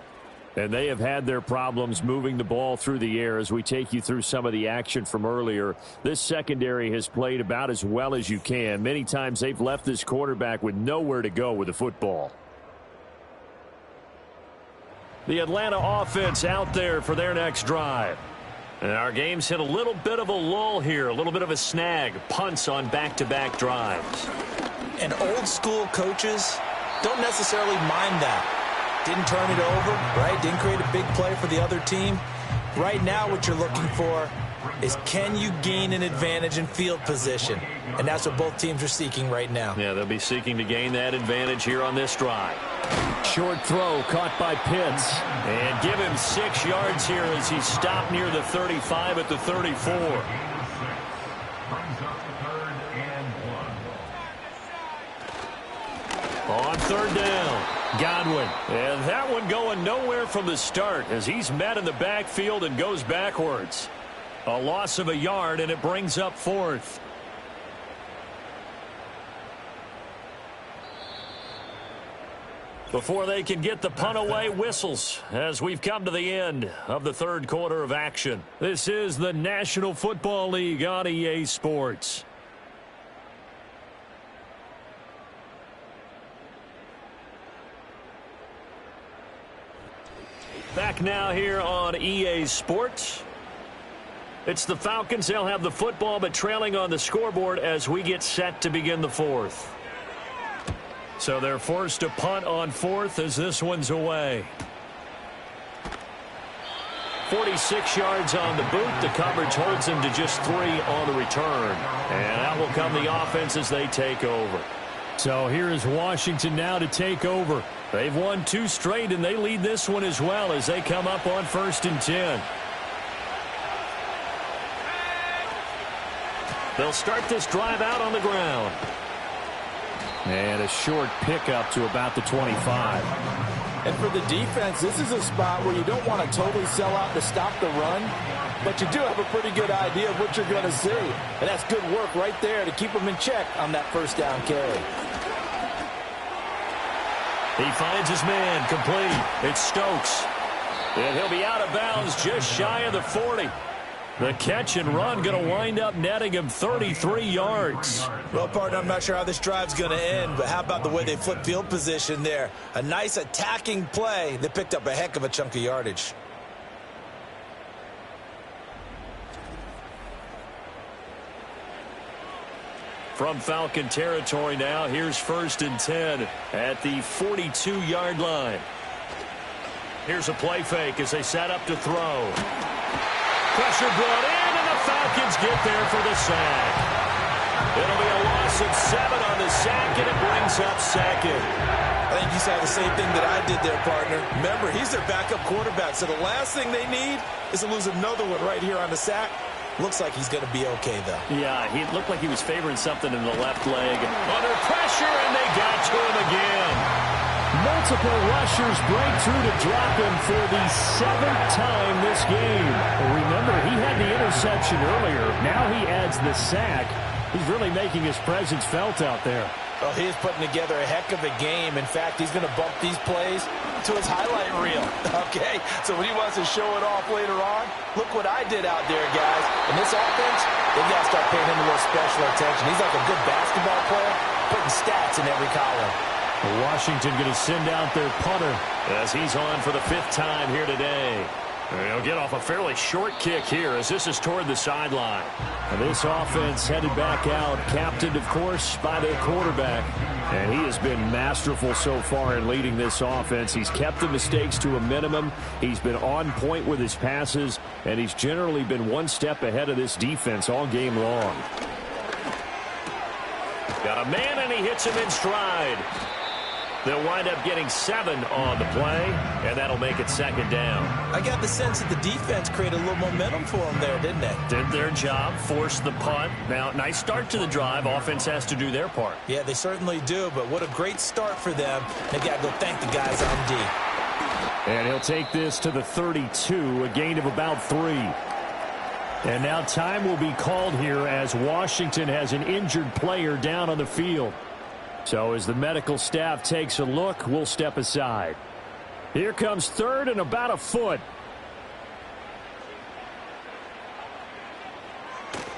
and they have had their problems moving the ball through the air as we take you through some of the action from earlier. This secondary has played about as well as you can. Many times they've left this quarterback with nowhere to go with the football. The Atlanta offense out there for their next drive. And our game's hit a little bit of a lull here, a little bit of a snag. Punts on back-to-back drives. And old-school coaches don't necessarily mind that. Didn't turn it over, right? Didn't create a big play for the other team. Right now what you're looking for is can you gain an advantage in field position? And that's what both teams are seeking right now. Yeah, they'll be seeking to gain that advantage here on this drive. Short throw caught by Pitts. And give him 6 yards here as he stopped near the 35 at the 34. On third down, Godwin. And that one going nowhere from the start as he's met in the backfield and goes backwards. A loss of a yard, and it brings up fourth. Before they can get the punt away, whistles as we've come to the end of the third quarter of action. This is the National Football League on EA Sports. Back now here on EA Sports. It's the Falcons. They'll have the football, but trailing on the scoreboard as we get set to begin the fourth. So they're forced to punt on fourth as this one's away. 46 yards on the boot. The coverage holds him to just 3 on the return. And out will come the offense as they take over. So here is Washington now to take over. They've won 2 straight, and they lead this one as well as they come up on 1st and 10. They'll start this drive out on the ground. And a short pickup to about the 25. And for the defense, this is a spot where you don't want to totally sell out to stop the run, but you do have a pretty good idea of what you're going to see. And that's good work right there to keep them in check on that first down carry. He finds his man complete. It's Stokes. And he'll be out of bounds just shy of the 40. The catch and run going to wind up netting him 33 yards. Well, partner, I'm not sure how this drive's going to end, but how about the way they flip field position there? A nice attacking play. They picked up a heck of a chunk of yardage. From Falcon territory now, here's 1st and 10 at the 42-yard line. Here's a play fake as they set up to throw. Pressure brought in, and the Falcons get there for the sack. It'll be a loss of 7 on the sack, and it brings up 2nd. I think you saw the same thing that I did there, partner. Remember, he's their backup quarterback, so the last thing they need is to lose another one right here on the sack. Looks like he's going to be okay, though. Yeah, he looked like he was favoring something in the left leg. Under pressure, and they got to him again. Multiple rushers break through to drop him for the 7th time this game. Remember, he had the interception earlier. Now he adds the sack. He's really making his presence felt out there. Well, he is putting together a heck of a game. In fact, he's going to bump these plays to his highlight reel. Okay? So when he wants to show it off later on, look what I did out there, guys. In this offense, they got to start paying him a little special attention. He's like a good basketball player, putting stats in every column. Washington going to send out their punter as he's on for the 5th time here today. And he'll get off a fairly short kick here as this is toward the sideline. And this offense headed back out, captained, of course, by their quarterback. And he has been masterful so far in leading this offense. He's kept the mistakes to a minimum. He's been on point with his passes, and he's generally been one step ahead of this defense all game long. Got a man, and he hits him in stride. They'll wind up getting 7 on the play, and that'll make it second down. I got the sense that the defense created a little momentum for them there, didn't they? Did their job, forced the punt. Now, nice start to the drive. Offense has to do their part. Yeah, they certainly do, but what a great start for them. They got to go thank the guys on D. And he'll take this to the 32, a gain of about 3. And now time will be called here as Washington has an injured player down on the field. So as the medical staff takes a look, we'll step aside. Here comes third and about a foot.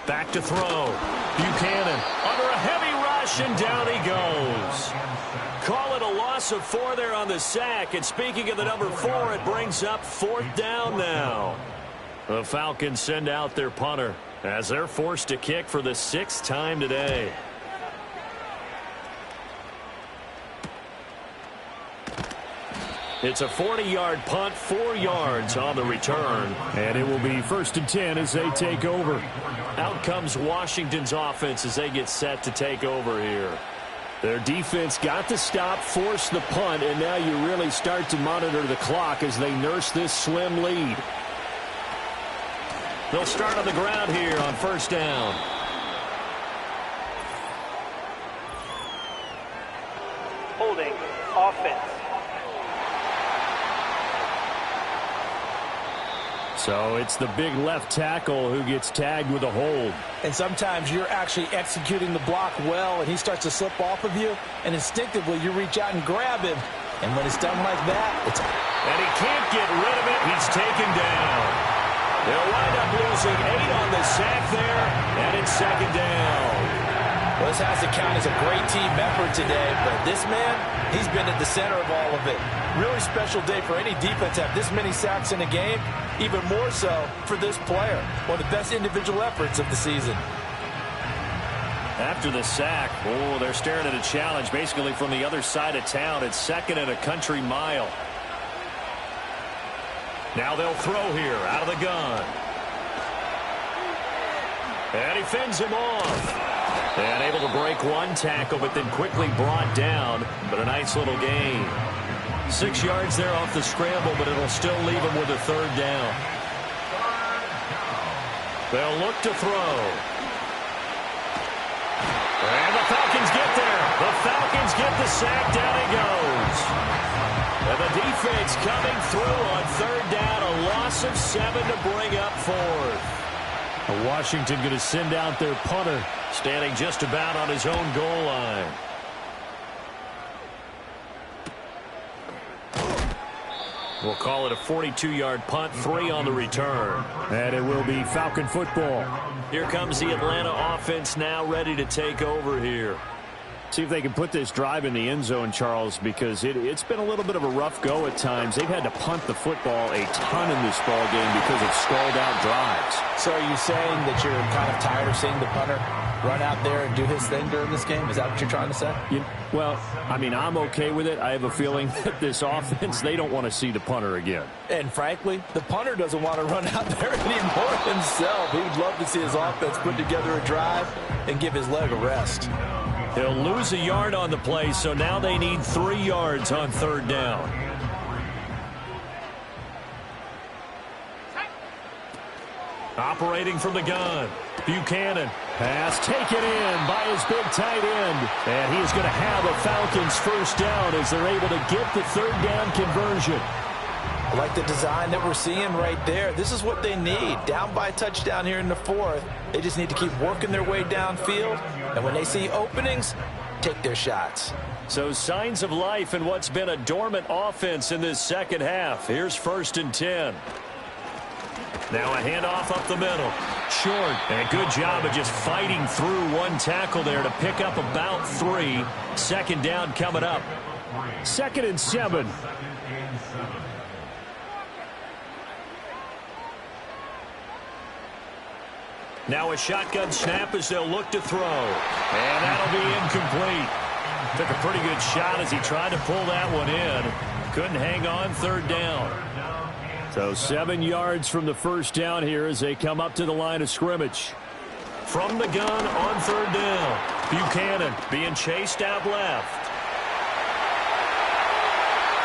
Back to throw. Buchanan under a heavy rush, and down he goes. Call it a loss of 4 there on the sack. And speaking of the number 4, it brings up 4th down now. The Falcons send out their punter as they're forced to kick for the 6th time today. It's a 40-yard punt, 4 yards on the return. And it will be 1st and 10 as they take over. Out comes Washington's offense as they get set to take over here. Their defense got the stop, forced the punt, and now you really start to monitor the clock as they nurse this slim lead. They'll start on the ground here on 1st down. Holding offense. So it's the big left tackle who gets tagged with a hold. And sometimes you're actually executing the block well, and he starts to slip off of you, and instinctively you reach out and grab him. And when it's done like that, it's... And he can't get rid of it. He's taken down. They'll wind up losing 8 on the sack there, and it's 2nd down. Well, this has to count as a great team effort today, but this man, he's been at the center of all of it. Really special day for any defense to have this many sacks in a game, even more so for this player. One of the best individual efforts of the season. After the sack, they're staring at a challenge basically from the other side of town. It's 2nd and a country mile. Now they'll throw here out of the gun. And he fends him off. And able to break one tackle, but then quickly brought down. But a nice little gain. 6 yards there off the scramble, but it'll still leave him with a 3rd down. They'll look to throw. And the Falcons get there. The Falcons get the sack. Down he goes. And the defense coming through on 3rd down. A loss of 7 to bring up 4th. Washington going to send out their punter. Standing just about on his own goal line. We'll call it a 42-yard punt, 3 on the return. And it will be Falcon football. Here comes the Atlanta offense now ready to take over here. See if they can put this drive in the end zone, Charles, because it's been a little bit of a rough go at times. They've had to punt the football a ton in this ball game because of stalled-out drives. So are you saying that you're kind of tired of seeing the punter run out there and do his thing during this game? Is that what you're trying to say? Well, I mean, I'm okay with it. I have a feeling that this offense, they don't want to see the punter again. And frankly, the punter doesn't want to run out there anymore himself. He would love to see his offense put together a drive and give his leg a rest. He'll lose a yard on the play, so now they need 3 yards on 3rd down. Operating from the gun, Buchanan. Pass taken in by his big tight end. And he is going to have a Falcons 1st down as they're able to get the 3rd down conversion. I like the design that we're seeing right there. This is what they need. Down by a touchdown here in the 4th. They just need to keep working their way downfield. And when they see openings, take their shots. So signs of life in what's been a dormant offense in this 2nd half. Here's 1st and 10. Now a handoff up the middle. Short. And a good job of just fighting through one tackle there to pick up about 3. 2nd down coming up. 2nd and 7. Now a shotgun snap as they'll look to throw. And that'll be incomplete. Took a pretty good shot as he tried to pull that one in. Couldn't hang on, third down. So 7 yards from the first down here as they come up to the line of scrimmage. From the gun on third down. Buchanan being chased out left.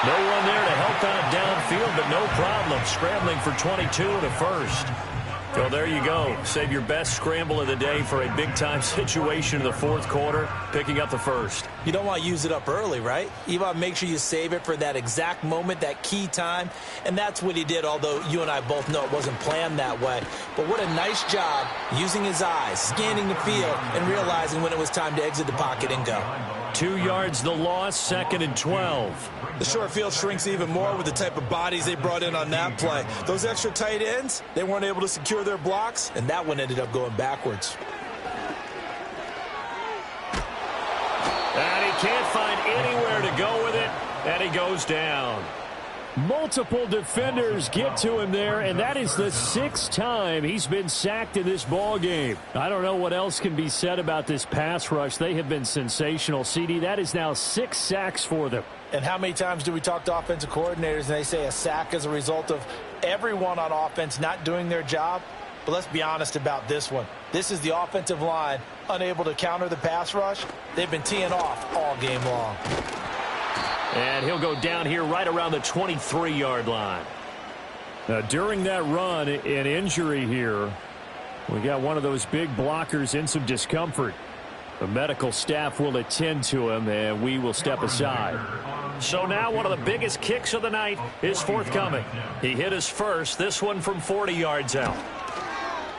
No one there to help out downfield, but no problem. Scrambling for 22 and a first. Well, there you go. Save your best scramble of the day for a big-time situation in the fourth quarter, picking up the first. You don't want to use it up early, right? You want to make sure you save it for that exact moment, that key time, and that's what he did, although you and I both know it wasn't planned that way. But what a nice job using his eyes, scanning the field, and realizing when it was time to exit the pocket and go. 2 yards the loss, 2nd and 12. The short field shrinks even more with the type of bodies they brought in on that play. Those extra tight ends, they weren't able to secure their blocks, and that one ended up going backwards. And he can't find anywhere to go with it, and he goes down. Multiple defenders get to him there, and that is the 6th time he's been sacked in this ball game. I don't know what else can be said about this pass rush. They have been sensational. CD, that is now 6 sacks for them. And how many times do we talk to offensive coordinators and they say a sack is a result of everyone on offense not doing their job? But let's be honest about this one. This is the offensive line unable to counter the pass rush. They've been teeing off all game long. And he'll go down here right around the 23-yard line. Now, during that run, an injury here. We got one of those big blockers in some discomfort. The medical staff will attend to him, and we will step aside. So now one of the biggest kicks of the night is forthcoming. He hit his first, this one from 40 yards out.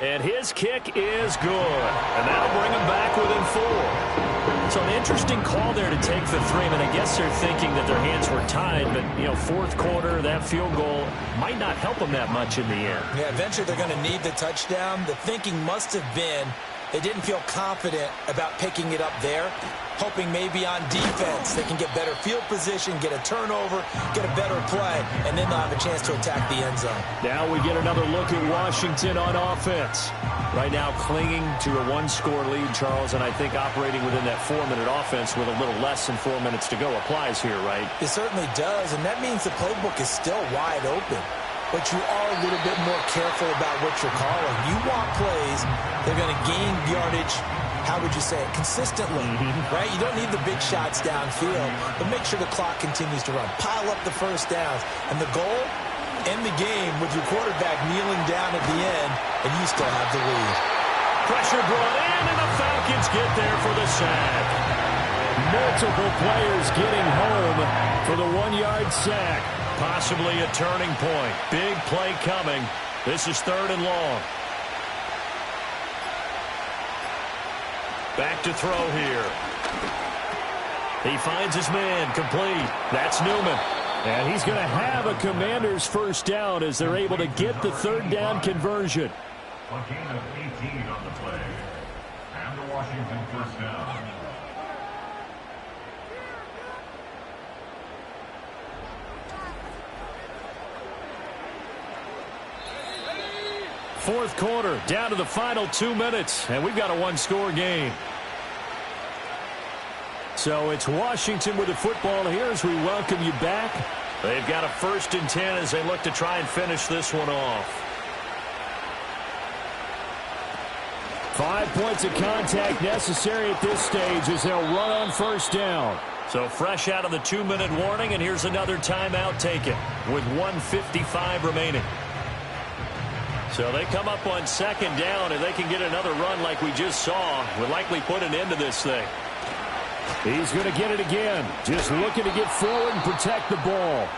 And his kick is good. And that'll bring him back within 4. So an interesting call there to take the 3. I mean, I guess they're thinking that their hands were tied, but, you know, fourth quarter, that field goal might not help them that much in the end. Yeah, eventually they're going to need the touchdown. The thinking must have been they didn't feel confident about picking it up there, hoping maybe on defense they can get better field position, get a turnover, get a better play, and then they'll have a chance to attack the end zone. Now we get another look at Washington on offense. Right now clinging to a 1-score lead, Charles, and I think operating within that 4-minute offense with a little less than 4 minutes to go applies here, right? It certainly does, and that means the playbook is still wide open. But you are a little bit more careful about what you're calling. You want plays that are going to gain yardage, how would you say it, consistently, right? You don't need the big shots downfield, but make sure the clock continues to run. Pile up the first downs. And the goal, end the game with your quarterback kneeling down at the end, and you still have the lead. Pressure brought in, and the Falcons get there for the sack. Multiple players getting home for the 1-yard sack. Possibly a turning point. Big play coming. This is 3rd and long. Back to throw here. He finds his man, complete. That's Newman. And he's going to have a Commanders first down as they're able to get the 3rd down conversion. A gain of 18 on the play. And the Washington first down. Fourth quarter, down to the final 2 minutes, and we've got a 1-score game. So it's Washington with the football here as we welcome you back. They've got a 1st and 10 as they look to try and finish this one off. 5 points of contact necessary at this stage as they'll run on first down. So fresh out of the 2-minute warning, and here's another timeout taken with 1:55 remaining. So they come up on 2nd down, and they can get another run like we just saw. Would likely put an end to this thing. He's going to get it again. Just looking to get forward and protect the ball.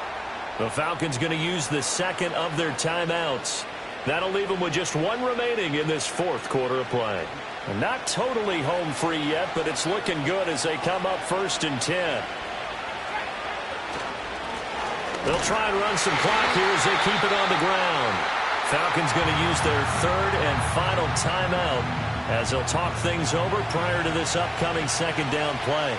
The Falcons going to use the 2nd of their timeouts. That'll leave them with just 1 remaining in this 4th quarter of play. And not totally home free yet, but it's looking good as they come up 1st and 10. They'll try and run some clock here as they keep it on the ground. Falcons going to use their 3rd and final timeout as they'll talk things over prior to this upcoming 2nd down play.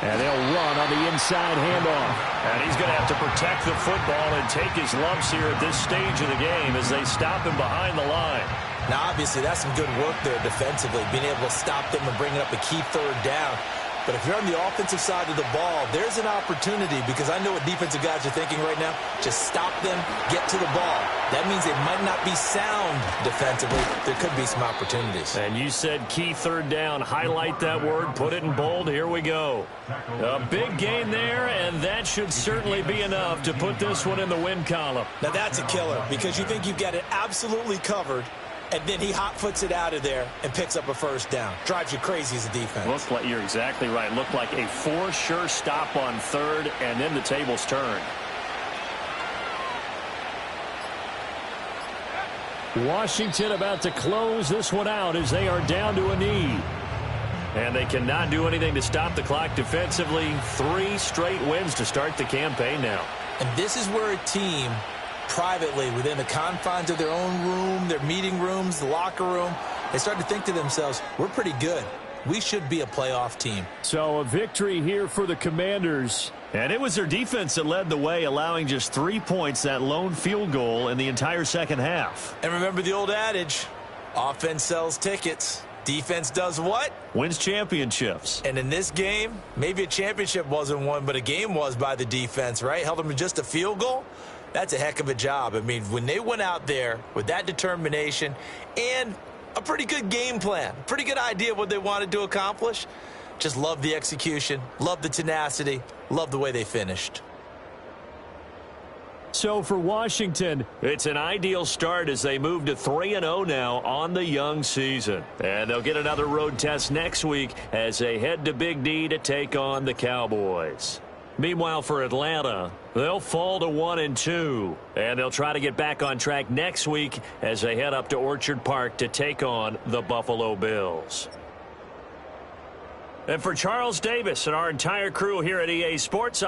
And they'll run on the inside handoff. And he's going to have to protect the football and take his lumps here at this stage of the game as they stop him behind the line. Now, obviously, that's some good work there defensively, being able to stop them and bringing up a key third down. But if you're on the offensive side of the ball, there's an opportunity, because I know what defensive guys are thinking right now. Just stop them, get to the ball. That means they might not be sound defensively. There could be some opportunities. And you said key third down. Highlight that word. Put it in bold. Here we go. A big gain there, and that should certainly be enough to put this one in the win column. Now, that's a killer, because you think you've got it absolutely covered, and then he hot-foots it out of there and picks up a first down. Drives you crazy as a defense. Looks like you're exactly right. Looked like a for-sure stop on third, and then the tables turn. Washington about to close this one out as they are down to a knee. And they cannot do anything to stop the clock defensively. 3 straight wins to start the campaign now. And this is where a team, privately, within the confines of their own room, their meeting rooms, the locker room, they start to think to themselves, we're pretty good. We should be a playoff team. So a victory here for the Commanders. And it was their defense that led the way, allowing just 3 points, that lone field goal in the entire second half. And remember the old adage, offense sells tickets. Defense does what? Wins championships. And in this game, maybe a championship wasn't won, but a game was by the defense, right? Held them to just a field goal. That's a heck of a job. I mean, when they went out there with that determination and a pretty good game plan, pretty good idea of what they wanted to accomplish, just love the execution, love the tenacity, love the way they finished. So for Washington, it's an ideal start as they move to 3-0 now on the young season. And they'll get another road test next week as they head to Big D to take on the Cowboys. Meanwhile, for Atlanta, they'll fall to 1-2. And they'll try to get back on track next week as they head up to Orchard Park to take on the Buffalo Bills. And for Charles Davis and our entire crew here at EA Sports,